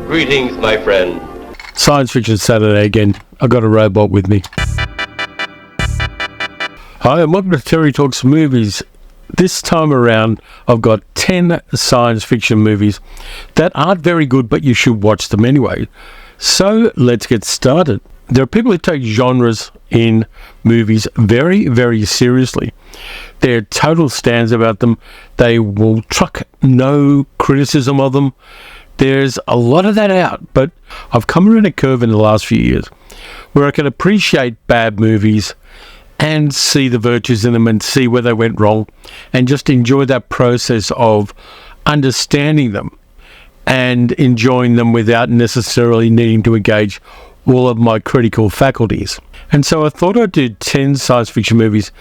Greetings, my friend. Science Fiction Saturday again. I've got a robot with me. Hi, and welcome to Terry Talks Movies. This time around, I've got 10 science fiction movies that aren't very good, but you should watch them anyway. So let's get started. There are people who take genres in movies very, very seriously. There are total stands about them. They will truck no criticism of them. There's a lot of that out, but I've come around a curve in the last few years where I can appreciate bad movies and see the virtues in them and see where they went wrong and just enjoy that process of understanding them and enjoying them without necessarily needing to engage all of my critical faculties. And so I thought I'd do 10 science fiction movies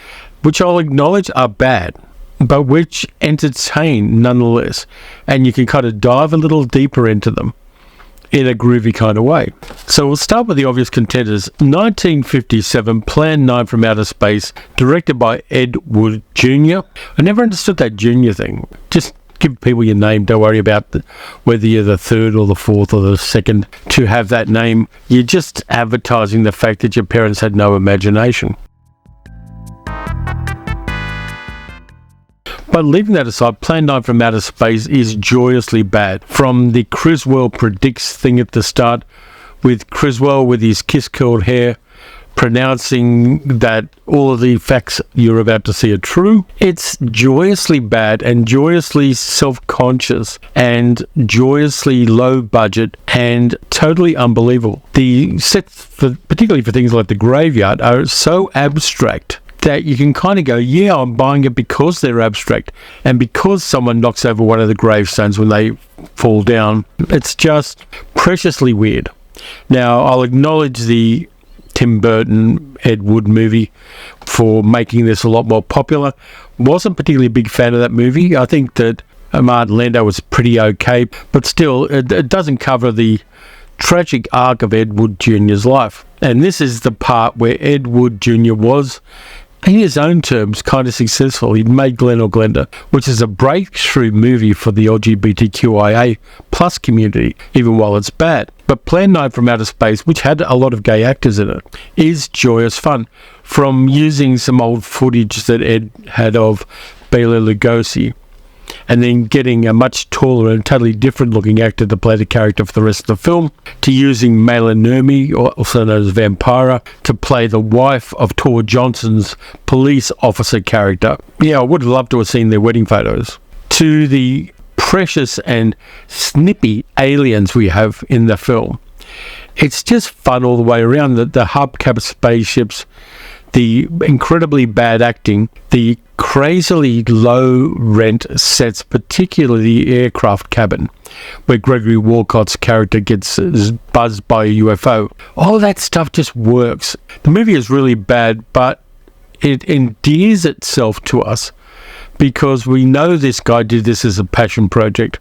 which I'll acknowledge are bad, but which entertain nonetheless, and you can kind of dive a little deeper into them in a groovy kind of way. So we'll start with the obvious contenders. 1957, Plan 9 from Outer Space, directed by Ed Wood Jr. I never understood that junior thing. Just give people your name. Don't worry about whether you're the third or the fourth or the second to have that name. You're just advertising the fact that your parents had no imagination. But leaving that aside, Plan 9 from Outer Space is joyously bad. From the Criswell predicts thing at the start, with Criswell with his kiss-curled hair pronouncing that all of the facts you're about to see are true. It's joyously bad and joyously self-conscious and joyously low budget and totally unbelievable. The sets, particularly for things like the graveyard, are so abstract that you can kind of go, yeah, I'm buying it because they're abstract and because someone knocks over one of the gravestones when they fall down. It's just preciously weird. Now, I'll acknowledge the Tim Burton Ed Wood movie for making this a lot more popular. Wasn't particularly a big fan of that movie. I think that Martin Landau was pretty okay, but still, it doesn't cover the tragic arc of Ed Wood Jr.'s life. And this is the part where Ed Wood Jr. was, in his own terms, kind of successful. He'd made Glen or Glenda, which is a breakthrough movie for the LGBTQIA plus community, even while it's bad. But Plan 9 from Outer Space, which had a lot of gay actors in it, is joyous fun. From using some old footage that Ed had of Bela Lugosi, and then getting a much taller and totally different looking actor to play the character for the rest of the film, to using Mela Nurmi, also known as Vampira, to play the wife of Tor Johnson's police officer character. Yeah, I would have loved to have seen their wedding photos. To the precious and snippy aliens we have in the film. It's just fun all the way around. The hubcap spaceships, the incredibly bad acting, the crazily low rent sets, particularly the aircraft cabin, where Gregory Walcott's character gets buzzed by a UFO. All that stuff just works. The movie is really bad, but it endears itself to us because we know this guy did this as a passion project,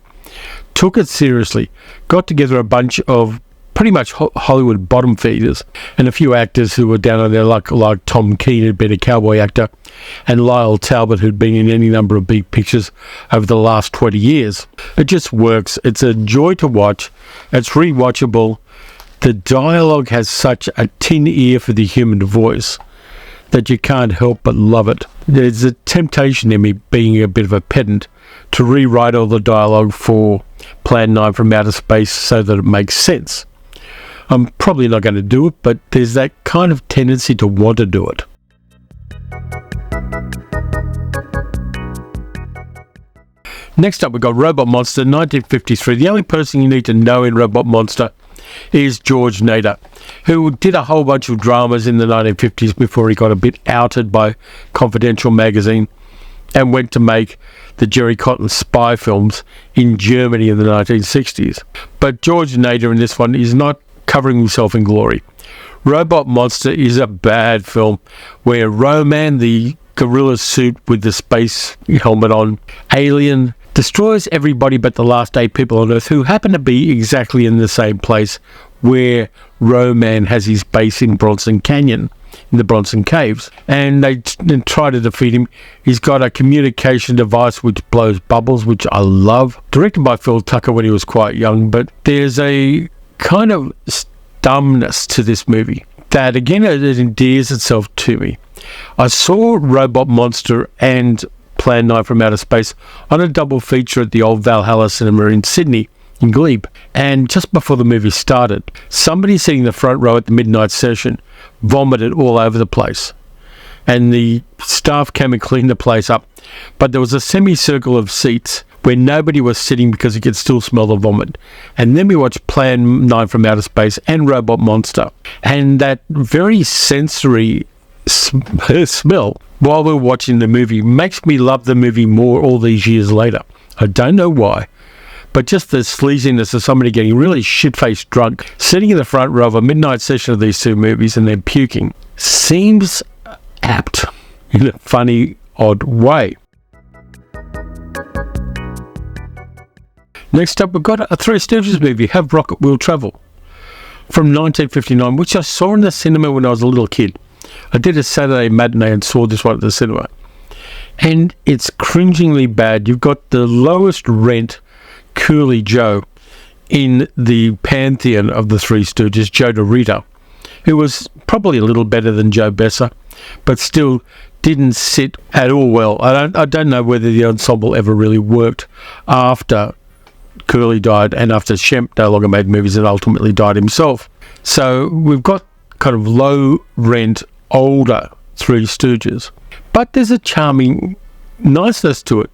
took it seriously, got together a bunch of pretty much Hollywood bottom feeders and a few actors who were down on there, like Tom Keane, who'd been a cowboy actor, and Lyle Talbot, who'd been in any number of big pictures over the last 20 years. It just works. It's a joy to watch. It's rewatchable. The dialogue has such a tin ear for the human voice that you can't help but love it. There's a temptation in me, being a bit of a pedant, to rewrite all the dialogue for Plan 9 from Outer Space so that it makes sense. I'm probably not going to do it, but there's that kind of tendency to want to do it. Next up, we've got Robot Monster, 1953. The only person you need to know in Robot Monster is George Nader, who did a whole bunch of dramas in the 1950s before he got a bit outed by Confidential magazine and went to make the Jerry Cotton spy films in Germany in the 1960s. But George Nader in this one is not covering himself in glory. Robot Monster is a bad film where Roman, the gorilla suit with the space helmet on, alien, destroys everybody but the last 8 people on Earth, who happen to be exactly in the same place where Roman has his base in Bronson Canyon. in the Bronson Caves, and they try to defeat him. He's got a communication device which blows bubbles, which I love. Directed by Phil Tucker when he was quite young, but there's a kind of dumbness to this movie that, again, it endears itself to me. I saw Robot Monster and Plan 9 from Outer Space on a double feature at the old Valhalla Cinema in Sydney, in Glebe, and just before the movie started, somebody sitting in the front row at the midnight session vomited all over the place, and the staff came and cleaned the place up, but there was a semicircle of seats where nobody was sitting because you could still smell the vomit. And then we watched Plan 9 from Outer Space and Robot Monster, and that very sensory smell while we're watching the movie makes me love the movie more all these years later. I don't know why, but just the sleaziness of somebody getting really shit-faced drunk, sitting in the front row of a midnight session of these two movies and then puking, seems apt in a funny, odd way. Next up, we've got a Three Stooges movie, Have Rocket Will Travel, from 1959, which I saw in the cinema when I was a little kid. I did a Saturday matinee and saw this one at the cinema, and it's cringingly bad. You've got the lowest rent Curly Joe in the pantheon of the Three Stooges, Joe DeRita, who was probably a little better than Joe Besser, but still didn't sit at all well. I don't know whether the ensemble ever really worked after Curly died and after Shemp no longer made movies and ultimately died himself. So we've got kind of low rent, older Three Stooges, but there's a charming niceness to it.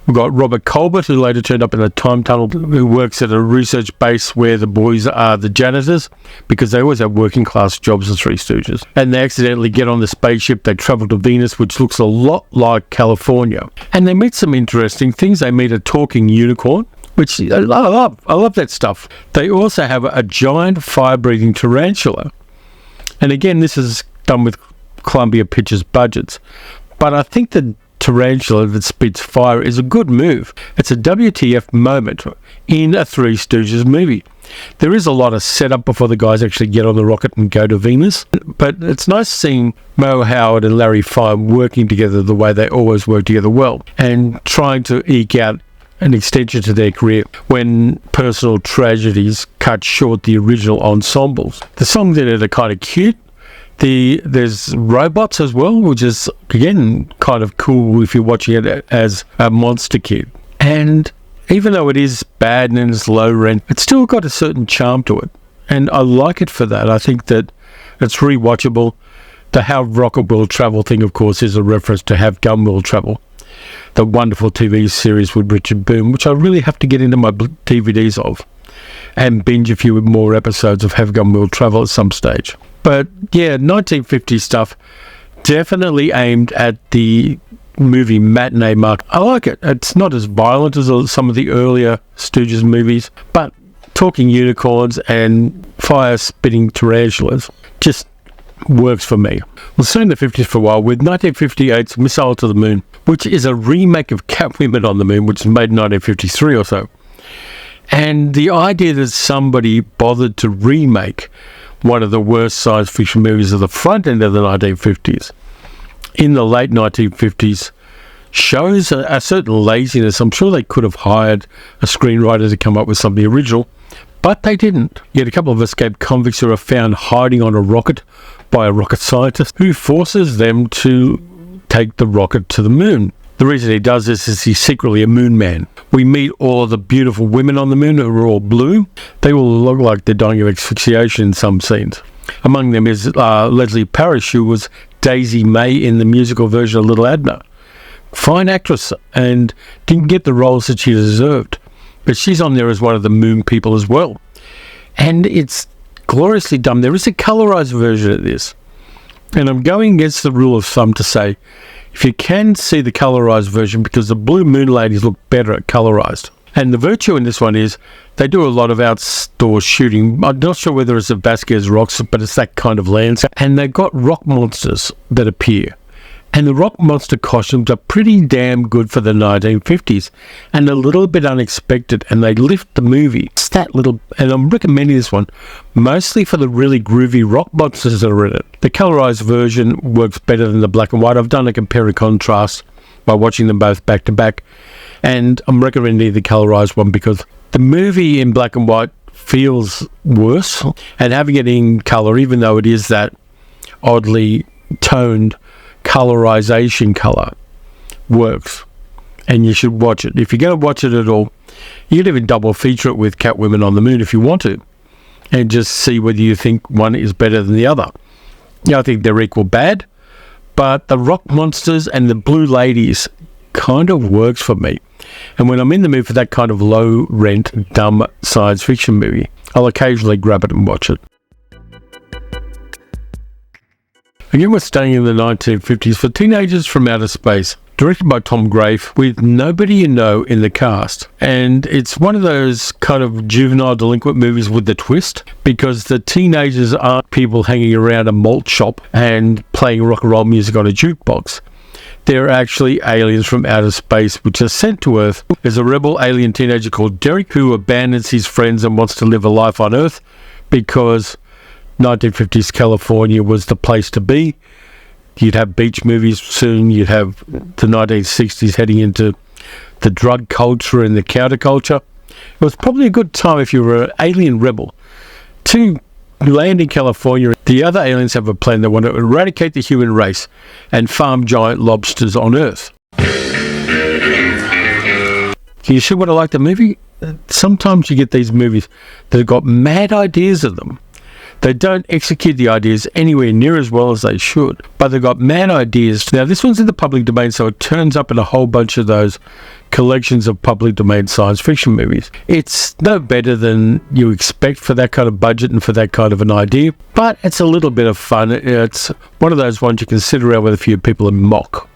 We've got Robert Colbert, who later turned up in a time tunnel, who works at a research base where the boys are the janitors, because they always have working class jobs, the Three Stooges. And they accidentally get on the spaceship, they travel to Venus, which looks a lot like California. And they meet some interesting things. They meet a talking unicorn, which I love. I love that stuff. They also have a giant fire-breathing tarantula. And again, this is done with Columbia Pictures budgets. But I think the tarantula that spits fire is a good move. It's a WTF moment in a Three Stooges movie. There is a lot of setup before the guys actually get on the rocket and go to Venus, but it's nice seeing Mo Howard and Larry Fine working together the way they always work together well, and trying to eke out an extension to their career when personal tragedies cut short the original ensembles. The songs in it are kind of cute. There's robots as well, which is, again, kind of cool if you're watching it as a monster kid. And even though it is bad and it's low rent, it's still got a certain charm to it. And I like it for that. I think that it's rewatchable. The How Rocket Will Travel thing, of course, is a reference to Have Gun Will Travel, the wonderful TV series with Richard Boone, which I really have to get into my DVDs of and binge a few more episodes of Have Gun Will Travel at some stage. But yeah, 1950s stuff, definitely aimed at the movie matinee mark. I like it. It's not as violent as some of the earlier Stooges movies, but talking unicorns and fire-spitting tarantulas just works for me. We'll stay in the 50s for a while with 1958's Missile to the Moon, which is a remake of Catwoman on the Moon, which was made in 1953 or so. And the idea that somebody bothered to remake one of the worst science fiction movies of the front end of the 1950s in the late 1950s shows a certain laziness. I'm sure they could have hired a screenwriter to come up with something original, but they didn't. Yet a couple of escaped convicts who are found hiding on a rocket by a rocket scientist who forces them to take the rocket to the moon. The reason he does this is he's secretly a moon man. We meet all of the beautiful women on the moon who are all blue. They all look like they're dying of asphyxiation in some scenes. Among them is Leslie Parrish, who was Daisy May in the musical version of Little Adna. Fine actress, and didn't get the roles that she deserved. But she's on there as one of the moon people as well. And it's gloriously done. There is a colorized version of this. And I'm going against the rule of thumb to say, if you can see the colorized version, because the Blue Moon ladies look better at colorized. And the virtue in this one is they do a lot of outdoor shooting. I'm not sure whether it's the Vasquez Rocks, but it's that kind of landscape. And they've got rock monsters that appear. And the rock monster costumes are pretty damn good for the 1950s and a little bit unexpected, and they lift the movie. It's that little, and I'm recommending this one mostly for the really groovy rock monsters that are in it. The colorized version works better than the black and white. I've done a compare and contrast by watching them both back to back, and I'm recommending the colorized one because the movie in black and white feels worse, and having it in color, even though it is that oddly toned colorization color, works, and you should watch it. If you're going to watch it at all, you can even double feature it with Catwoman on the Moon if you want to, and just see whether you think one is better than the other. I think they're equal bad, but the rock monsters and the blue ladies kind of works for me. And when I'm in the mood for that kind of low rent, dumb science fiction movie, I'll occasionally grab it and watch it. Again, we're staying in the 1950s for Teenagers from Outer Space, directed by Tom Grafe, with nobody you know in the cast. And it's one of those kind of juvenile delinquent movies with the twist, because the teenagers aren't people hanging around a malt shop and playing rock and roll music on a jukebox. They're actually aliens from outer space, which are sent to Earth. There's a rebel alien teenager called Derek who abandons his friends and wants to live a life on Earth because 1950s California was the place to be. You'd have beach movies soon. You'd have the 1960s heading into the drug culture and the counterculture. It was probably a good time if you were an alien rebel to land in California. The other aliens have a plan. They want to eradicate the human race and farm giant lobsters on Earth. You see what I like the movie? Sometimes you get these movies that have got mad ideas in them. They don't execute the ideas anywhere near as well as they should, but they've got mad ideas. Now, this one's in the public domain, so it turns up in a whole bunch of those collections of public domain science fiction movies. It's no better than you expect for that kind of budget and for that kind of an idea, but it's a little bit of fun. It's one of those ones you can sit around with a few people and mock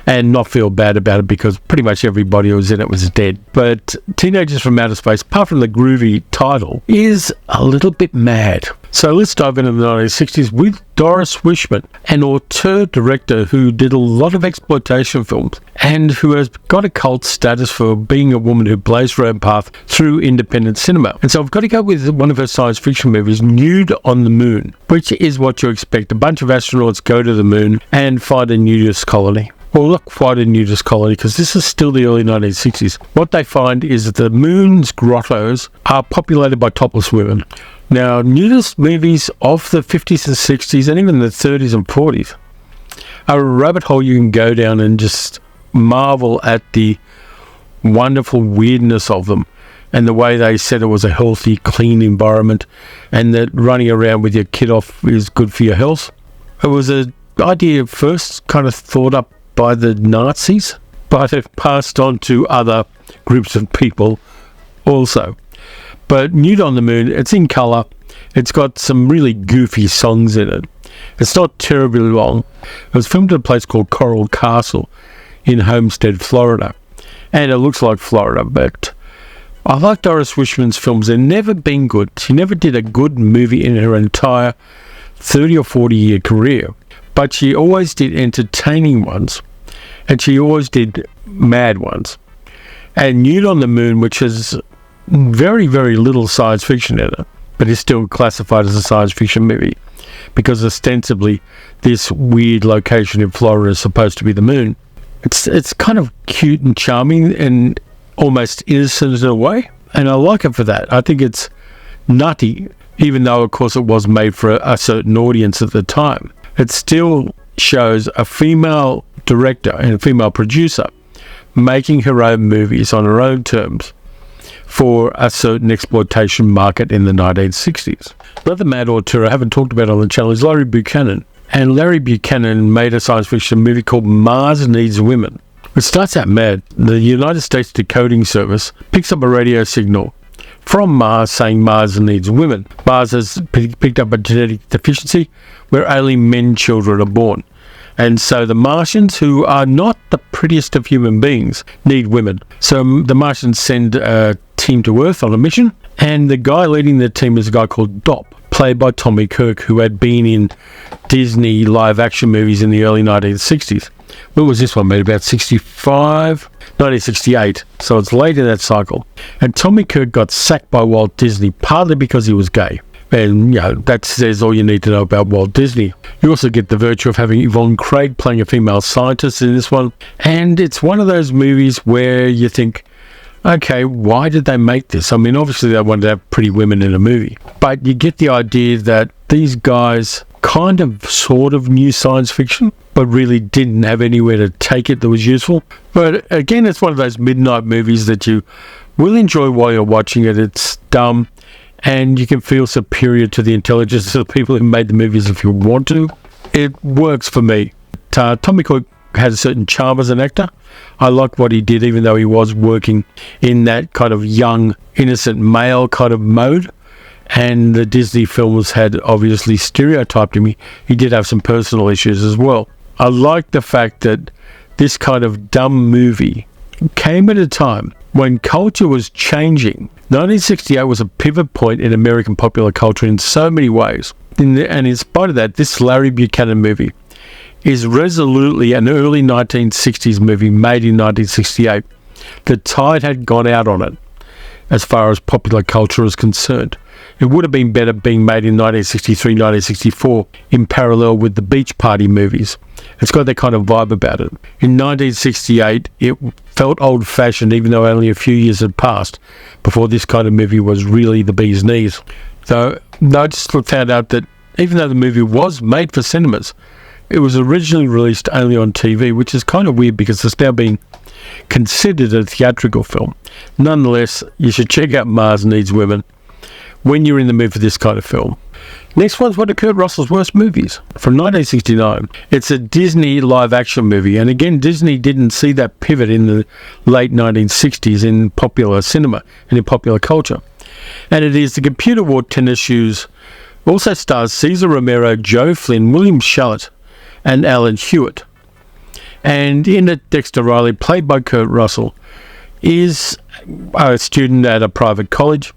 and not feel bad about it because pretty much everybody who was in it was dead. But Teenagers from Outer Space, apart from the groovy title, is a little bit mad. So let's dive into the 1960s with Doris Wishman, an auteur director who did a lot of exploitation films and who has got a cult status for being a woman who blazed her own path through independent cinema. And so I've got to go with one of her science fiction movies, Nude on the Moon, which is what you expect. A bunch of astronauts go to the moon and find a nudist colony. Well, not quite a nudist colony, because this is still the early 1960s. What they find is that the moon's grottos are populated by topless women. Now, nudist movies of the 50s and 60s, and even the 30s and 40s, are a rabbit hole you can go down and just marvel at the wonderful weirdness of them, and the way they said it was a healthy, clean environment, and that running around with your kid off is good for your health. It was an idea first kind of thought up by the Nazis, but it passed on to other groups of people also. But Nude on the Moon, it's in colour, it's got some really goofy songs in it. It's not terribly long. It was filmed at a place called Coral Castle in Homestead, Florida. And it looks like Florida, but I like Doris Wishman's films. They've never been good. She never did a good movie in her entire 30 or 40 year career. But she always did entertaining ones, and she always did mad ones. And Nude on the Moon, which has very, very little science fiction in it, but is still classified as a science fiction movie, because ostensibly this weird location in Florida is supposed to be the moon. It's kind of cute and charming and almost innocent in a way, and I like it for that. I think it's nutty, even though, of course, it was made for a certain audience at the time. It still shows a female director and a female producer making her own movies on her own terms for a certain exploitation market in the 1960s. Another mad auteur I haven't talked about on the channel is Larry Buchanan. And Larry Buchanan made a science fiction movie called Mars Needs Women. It starts out mad. The United States Decoding Service picks up a radio signal from Mars saying Mars needs women. Mars has picked up a genetic deficiency where only men children are born. And so the Martians, who are not the prettiest of human beings, need women. So the Martians send a team to Earth on a mission, and the guy leading the team is a guy called Dop, played by Tommy Kirk, who had been in Disney live-action movies in the early 1960s. When was this one made? About 1968. So it's late in that cycle. And Tommy Kirk got sacked by Walt Disney, partly because he was gay. And, that says all you need to know about Walt Disney. You also get the virtue of having Yvonne Craig playing a female scientist in this one. And it's one of those movies where you think, okay, why did they make this? I mean, obviously they wanted to have pretty women in a movie. But you get the idea that these guys kind of sort of knew science fiction, but really didn't have anywhere to take it that was useful. But again, it's one of those midnight movies that you will enjoy while you're watching it. It's dumb, and you can feel superior to the intelligence of the people who made the movies if you want to. It works for me. Tommy Kirk has a certain charm as an actor. I like what he did, even though he was working in that kind of young, innocent male kind of mode. And the Disney films had obviously stereotyped him. He did have some personal issues as well. I like the fact that this kind of dumb movie came at a time when culture was changing. 1968 was a pivot point in American popular culture in so many ways. And in spite of that, this Larry Buchanan movie is resolutely an early 1960s movie made in 1968. The tide had gone out on it as far as popular culture is concerned. It would have been better being made in 1963, 1964 in parallel with the Beach Party movies. It's got that kind of vibe about it. In 1968, it felt old-fashioned, even though only a few years had passed before this kind of movie was really the bee's knees. So I just found out that even though the movie was made for cinemas, it was originally released only on TV, which is kind of weird because it's now being considered a theatrical film. Nonetheless, you should check out Mars Needs Women when you're in the mood for this kind of film. Next one's one of Kurt Russell's worst movies, from 1969. It's a Disney live-action movie, and again, Disney didn't see that pivot in the late 1960s in popular cinema and in popular culture. And it is The Computer Wore Tennis Shoes. Also stars Cesar Romero, Joe Flynn, William Shallot, and Alan Hewitt. And in it, Dexter Riley, played by Kurt Russell, is a student at a private college.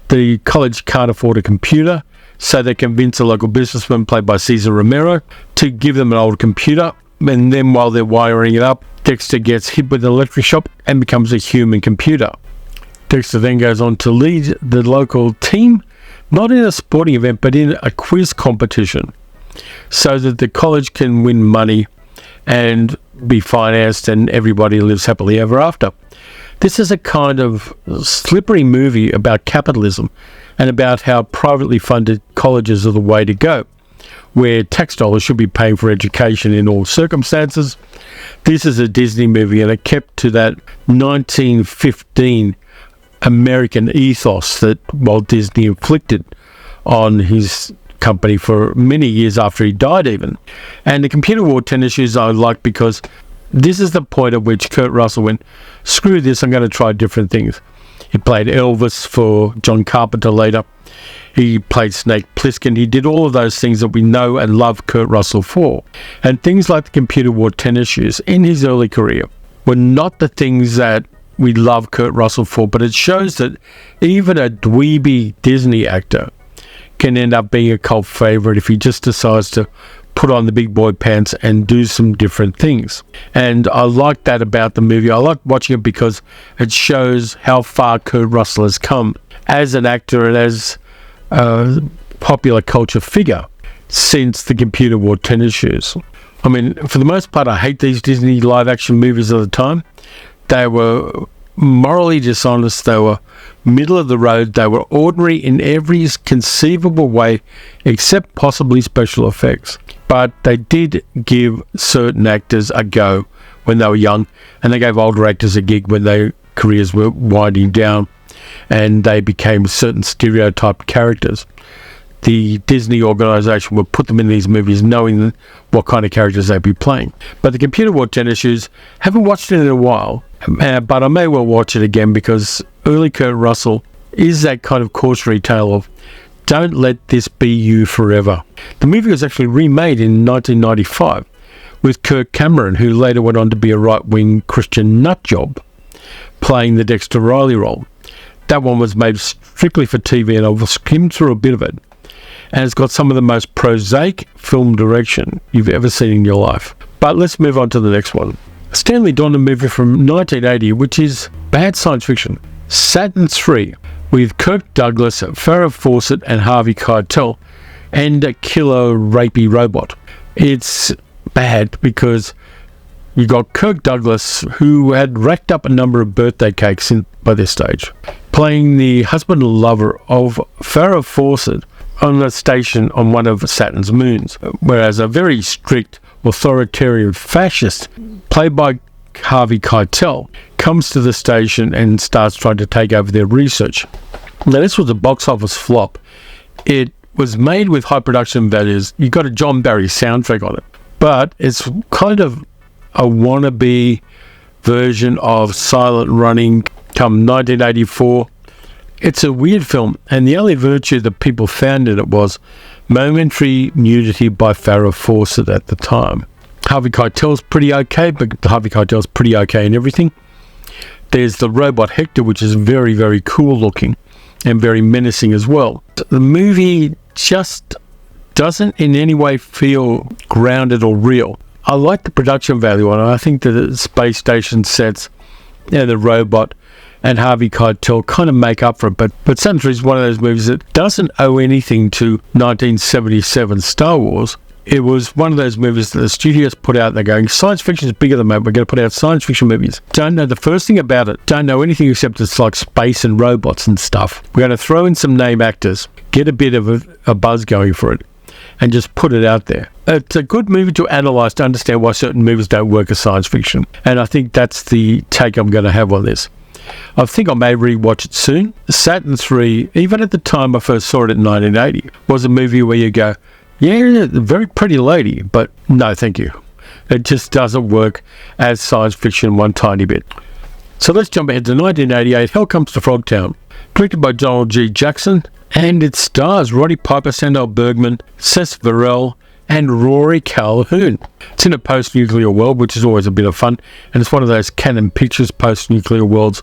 The college can't afford a computer, so they convince a local businessman, played by Cesar Romero, to give them an old computer. And then while they're wiring it up, Dexter gets hit with an electric shock and becomes a human computer. Dexter then goes on to lead the local team, not in a sporting event, but in a quiz competition, so that the college can win money and be financed and everybody lives happily ever after. This is a kind of slippery movie about capitalism and about how privately funded colleges are the way to go, where tax dollars should be paying for education in all circumstances. This is a Disney movie, and it kept to that 1915 American ethos that Walt Disney inflicted on his company for many years after he died even. And The Computer Wore Tennis Shoes I like because this is the point at which Kurt Russell went, screw this, I'm going to try different things. He played Elvis for John Carpenter later. He played Snake Plissken. He did all of those things that we know and love Kurt Russell for. And things like The Computer Wore Tennis Shoes in his early career were not the things that we love Kurt Russell for, but it shows that even a dweeby Disney actor can end up being a cult favorite if he just decides to put on the big boy pants and do some different things. And I like that about the movie. I like watching it because it shows how far Kurt Russell has come as an actor and as a popular culture figure since The Computer Wore Tennis Shoes. I mean, for the most part, I hate these Disney live-action movies at the time. They were morally dishonest. They were middle of the road. They were ordinary in every conceivable way except possibly special effects. But they did give certain actors a go when they were young, and they gave older actors a gig when their careers were winding down and they became certain stereotyped characters. The Disney organisation would put them in these movies knowing what kind of characters they'd be playing. But The Computer Wore Tennis Shoes, haven't watched it in a while, but I may well watch it again because early Kurt Russell is that kind of cautionary tale of don't let this be you forever. The movie was actually remade in 1995 with Kirk Cameron, who later went on to be a right-wing Christian nutjob, playing the Dexter Riley role. That one was made strictly for TV, and I've skimmed through a bit of it. and it's got some of the most prosaic film direction you've ever seen in your life. But let's move on to the next one. Stanley Donen movie from 1980, which is bad science fiction. Saturn 3, with Kirk Douglas, Farrah Fawcett, and Harvey Keitel, and a killer rapey robot. It's bad because you got Kirk Douglas, who had racked up a number of birthday cakes by this stage, playing the husband and lover of Farrah Fawcett on a station on one of Saturn's moons, whereas a very strict authoritarian fascist, played by Harvey Keitel, comes to the station and starts trying to take over their research. Now, this was a box office flop. It was made with high production values. You got a John Barry soundtrack on it, but it's kind of a wannabe version of Silent Running come 1984. It's a weird film, and the only virtue that people found in it was momentary nudity by Farrah Fawcett at the time. Harvey Keitel's pretty okay, but Harvey Keitel's pretty okay in everything. There's the robot Hector, which is very, very cool looking and very menacing as well. The movie just doesn't in any way feel grounded or real. I like the production value on it. I think the space station sets and the robot and Harvey Keitel kind of make up for it. But Saturn 3 is one of those movies that doesn't owe anything to 1977 Star Wars. It was one of those movies that the studios put out. They're going, science fiction is bigger than that. We're going to put out science fiction movies. Don't know the first thing about it. Don't know anything except it's like space and robots and stuff. We're going to throw in some name actors, get a bit of a buzz going for it, and just put it out there. It's a good movie to analyse to understand why certain movies don't work as science fiction. And I think that's the take I'm going to have on this. I think I may rewatch it soon. Saturn 3, even at the time I first saw it in 1980, was a movie where you go, yeah, very pretty lady, but no, thank you. It just doesn't work as science fiction one tiny bit. So let's jump ahead to 1988, Hell Comes to Frogtown, directed by Donald G. Jackson, and it stars Roddy Piper, Sandahl Bergman, Cec Varel, and Rory Calhoun. It's in a post-nuclear world, which is always a bit of fun, and it's one of those Canon Pictures post-nuclear worlds,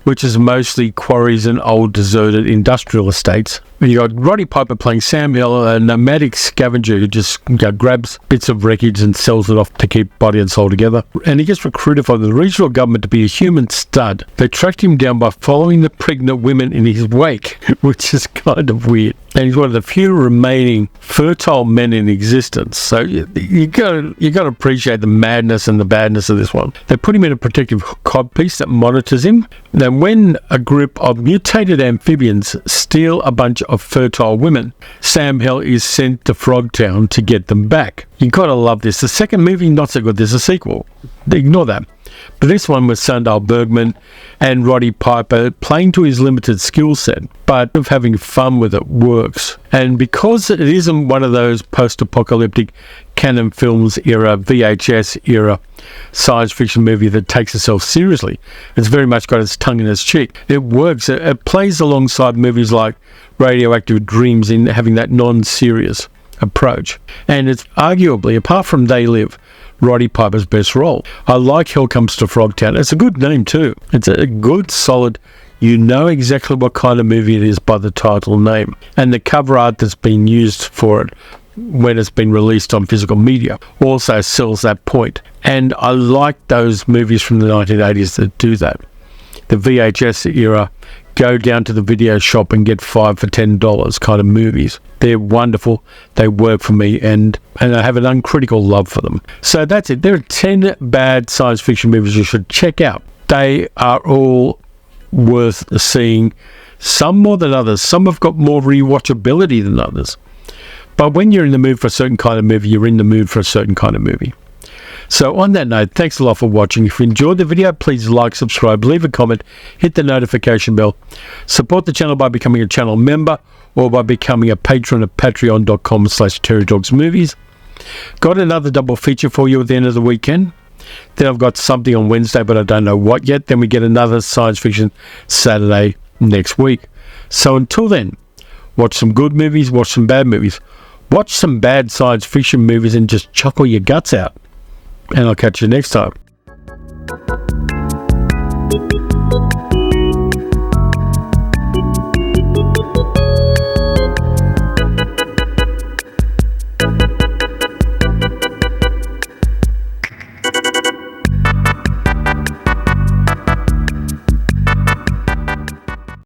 which is mostly quarries and old deserted industrial estates. And you got Roddy Piper playing Sam Hill, a nomadic scavenger who just grabs bits of wreckage and sells it off to keep body and soul together. And he gets recruited by the regional government to be a human stud. They tracked him down by following the pregnant women in his wake, which is kind of weird. And he's one of the few remaining fertile men in existence. So you got to appreciate the madness and the badness of this one. They put him in a protective codpiece that monitors him. Then when a group of mutated amphibians steal a bunch of fertile women, Sam Hill is sent to Frogtown to get them back. You gotta love this. The second movie, not so good. There's a sequel. Ignore that. But this one was Sandahl Bergman and Roddy Piper playing to his limited skill set, but of having fun with it works. And because it isn't one of those post-apocalyptic Canon Films era, VHS era science fiction movie that takes itself seriously, it's very much got its tongue in its cheek. It works. It plays alongside movies like Radioactive Dreams in having that non-serious approach. And it's arguably, apart from They Live, Roddy Piper's best role. I like Hell Comes to Frogtown. It's a good name too. It's a good, solid, you know exactly what kind of movie it is by the title name. And the cover art that's been used for it when it's been released on physical media also sells that point. And I like those movies from the 1980s that do that. The VHS era, go down to the video shop and get 5 for $10 kind of movies. They're wonderful. They work for me, and I have an uncritical love for them. So that's it. There are 10 bad science fiction movies you should check out. They are all worth seeing, some more than others. Some have got more rewatchability than others. But when you're in the mood for a certain kind of movie, you're in the mood for a certain kind of movie. So on that note, thanks a lot for watching. If you enjoyed the video, please like, subscribe, leave a comment, hit the notification bell. Support the channel by becoming a channel member or by becoming a patron at patreon.com/terrydogsmovies. Got another double feature for you at the end of the weekend. Then I've got something on Wednesday, but I don't know what yet. Then we get another science fiction Saturday next week. So until then, watch some good movies, watch some bad movies. Watch some bad science fiction movies and just chuckle your guts out. And I'll catch you next time.